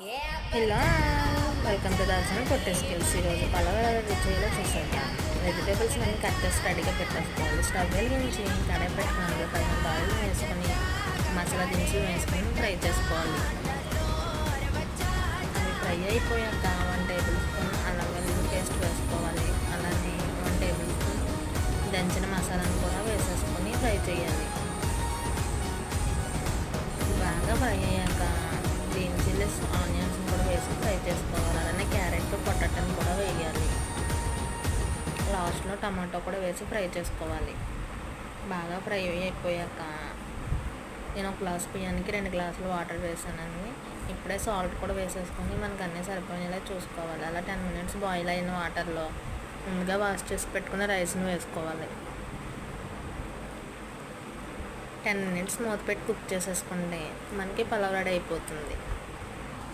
Hello, welcome to దాల్చిన పొట్టి skills. ఈరోజు పలావ్ ఎలా రుచిగా చూసేద్దాం. వెజిటేబుల్స్ అన్నీ కట్ చేసి రెడీగా పెట్టేసుకోవాలి. స్టవ్ వెలిగించి కడాయి పెట్టినాక తగినంత ఆయిల్ వేసుకొని మసాలా దినుసులు వేసుకొని ఫ్రై చేసుకోవాలి. అవి ఫ్రై అయిపోయాక 1 టేబుల్ స్పూన్ అల్లం వెల్లుల్లి పేస్ట్ వేసుకోవాలి. అలానే 1 టేబుల్ స్పూన్ దంచిన మసాలాను కూడా వేసేసుకొని ఫ్రై చేయాలి. బాగా ఫ్రై అయ్యాక గ్రీన్ చిల్లీస్, ఆనియన్స్ కూడా వేసి ఫ్రై చేసుకోవాలి. అలానే క్యారెట్, పొటాటోని కూడా వేయాలి. లాస్ట్లో టమాటో కూడా వేసి ఫ్రై చేసుకోవాలి. బాగా ఫ్రై అయిపోయాక నేను 1 గ్లాస్ బియ్యానికి 2 గ్లాసులు వాటర్ వేసానండి. ఇప్పుడే సాల్ట్ కూడా వేసేసుకొని మనకు అన్నీ సరిపోయేలా చూసుకోవాలి. అలా 10 మినిట్స్ బాయిల్ అయిన వాటర్లో ముందుగా వాష్ చేసి పెట్టుకున్న రైస్ని వేసుకోవాలి. 10 మినిట్స్ మూత పెట్టి కుక్ చేసేసుకుంటే మనకి పలావ్ రెడీ అయిపోతుంది.